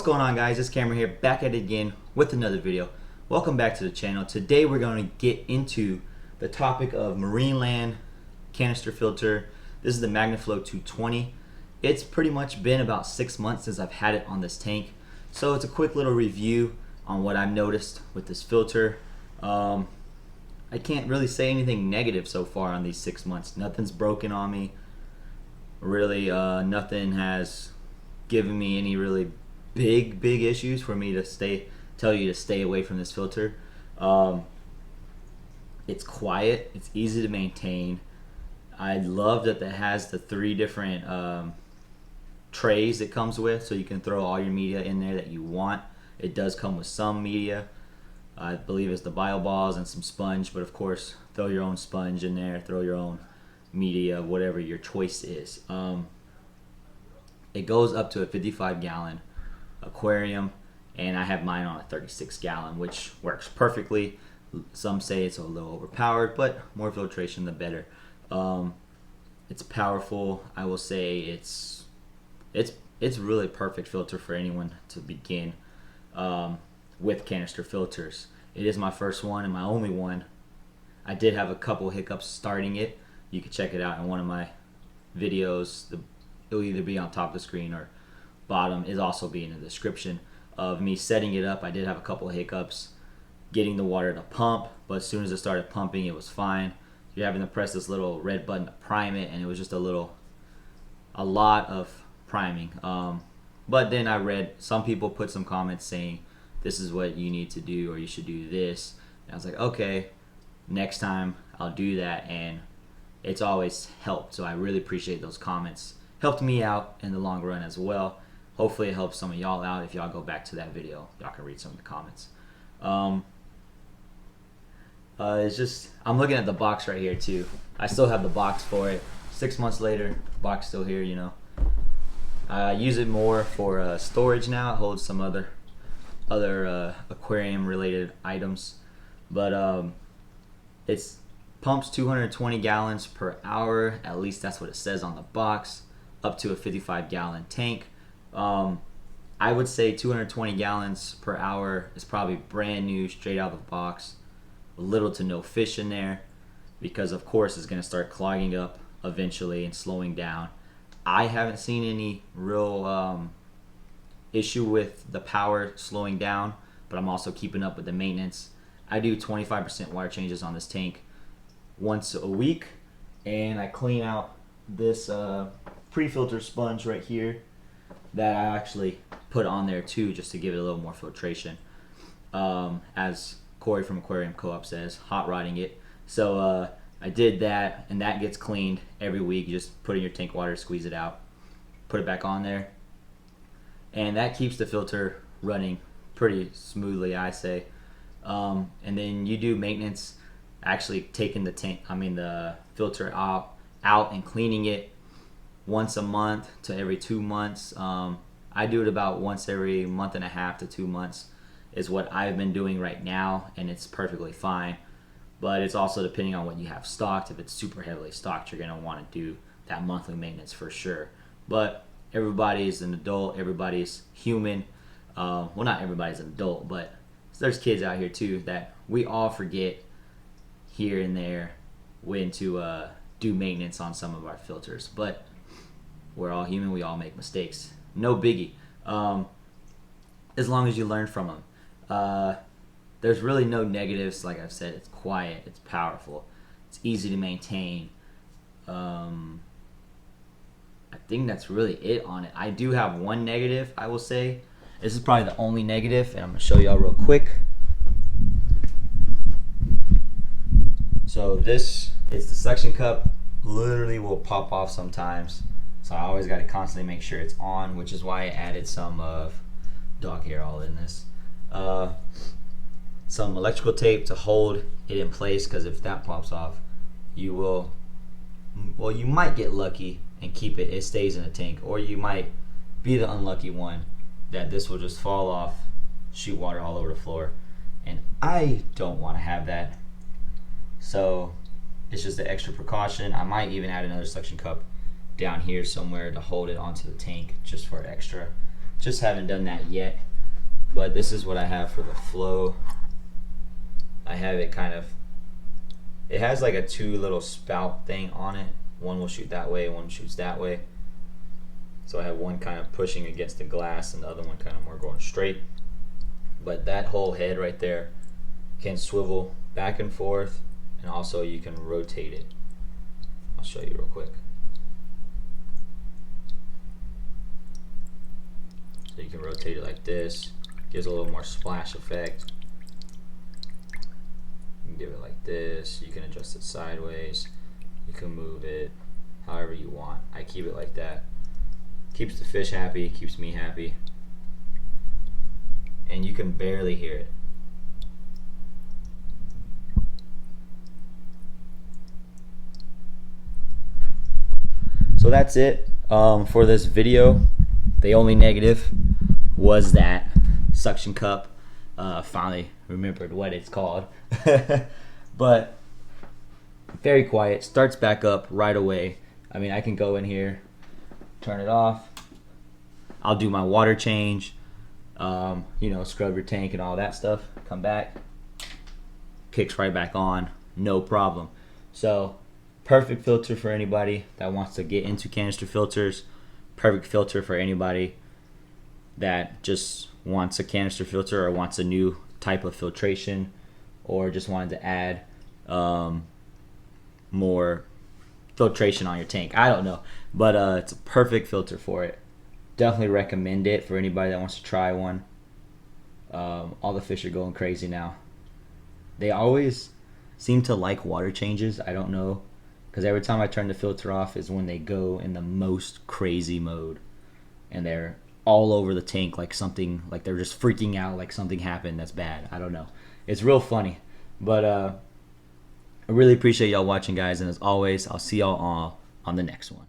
What's going on, guys? It's Cameron here, back at it again with another video. Welcome back to the channel. Today we're going to get into the topic of Marineland canister filter. This is the Magnaflow 220. It's pretty much been about 6 months since I've had it on this tank, so it's a quick little review on what I've noticed with this filter. I can't really say anything negative so far on these 6 months. Nothing's broken on me. Really, nothing has given me any really big issues for me to tell you to stay away from this filter. It's quiet, it's easy to maintain. I love that it has the 3 different trays it comes with, so you can throw all your media in there that you want. It does come with some media. I believe it's the bio balls and some sponge, but of course throw your own sponge in there, throw your own media, whatever your choice is. It goes up to a 55-gallon aquarium, and I have mine on a 36-gallon, which works perfectly. Some say it's a little overpowered, but more filtration the better. It's powerful. I will say it's really perfect filter for anyone to begin with canister filters. It is my first one and my only one. I did have a couple hiccups starting it. You can check it out in one of my videos. It'll either be on top of the screen or bottom, is also be in the description of me setting it up. I did have a couple of hiccups getting the water to pump, but as soon as it started pumping, it was fine. You're having to press this little red button to prime it, and it was just a lot of priming. But then I read some people put some comments saying this is what you need to do, or you should do this, and I was like, okay, next time I'll do that, and it's always helped. So I really appreciate those comments. Helped me out in the long run as well. Hopefully it helps some of y'all out. If y'all go back to that video, y'all can read some of the comments. It's just, I'm looking at the box right here too. I still have the box for it. 6 months later, box still here, you know. I use it more for storage now. It holds some other aquarium related items, but it's pumps 220 gallons per hour. At least that's what it says on the box. Up to a 55-gallon tank. I would say 220 gallons per hour is probably brand new, straight out of the box. Little to no fish in there, because of course it's going to start clogging up eventually and slowing down. I haven't seen any real issue with the power slowing down, but I'm also keeping up with the maintenance. I do 25% water changes on this tank once a week, and I clean out this pre-filter sponge right here that I actually put on there too, just to give it a little more filtration. As Corey from Aquarium Co-op says, hot rodding it. So I did that, and that gets cleaned every week. You just put in your tank water, squeeze it out, put it back on there, and that keeps the filter running pretty smoothly, I say. And then you do maintenance, actually taking the filter out and cleaning it once a month to every 2 months. I do it about once every month and a half to 2 months is what I've been doing right now, and it's perfectly fine. But it's also depending on what you have stocked. If it's super heavily stocked, you're going to want to do that monthly maintenance for sure. But everybody's an adult, everybody's human. Well, not everybody's an adult, but there's kids out here too that we all forget here and there when to do maintenance on some of our filters. But we're all human, we all make mistakes. No biggie. As long as you learn from them. There's really no negatives. Like I've said, it's quiet, it's powerful, it's easy to maintain. I think that's really it on it. I do have one negative, I will say. This is probably the only negative, and I'm going to show y'all real quick. So this is the suction cup. Literally will pop off sometimes. So I always got to constantly make sure it's on, which is why I added some of dog hair all in this. Some electrical tape to hold it in place, because if that pops off, you might get lucky and keep it stays in the tank, or you might be the unlucky one that this will just fall off, shoot water all over the floor, and I don't want to have that. So it's just an extra precaution. I might even add another suction cup down here somewhere to hold it onto the tank, just for extra Just haven't done that yet. But this is what I have for the flow. I have it kind of, it has like a 2 little spout thing on it. One will shoot that way, one shoots that way. So I have one kind of pushing against the glass and the other one kind of more going straight. But that whole head right there can swivel back and forth, and also you can rotate it. I'll show you real quick. So you can rotate it like this. Gives a little more splash effect. You can give it like this. You can adjust it sideways. You can move it however you want. I keep it like that. Keeps the fish happy, keeps me happy. And you can barely hear it. So that's it for this video. The only negative was that suction cup. Finally remembered what it's called. But very quiet, starts back up right away. I mean, I can go in here, turn it off. I'll do my water change, you know, scrub your tank and all that stuff. Come back, kicks right back on, no problem. So perfect filter for anybody that wants to get into canister filters. Perfect filter for anybody that just wants a canister filter or wants a new type of filtration, or just wanted to add more filtration on your tank. I don't know, but it's a perfect filter for it. Definitely recommend it for anybody that wants to try one. All the fish are going crazy now. They always seem to like water changes. I don't know, because every time I turn the filter off is when they go in the most crazy mode, and they're all over the tank like something, like they're just freaking out like something happened that's bad. I don't know. It's real funny. But I really appreciate y'all watching, guys, and as always, I'll see y'all all on the next one.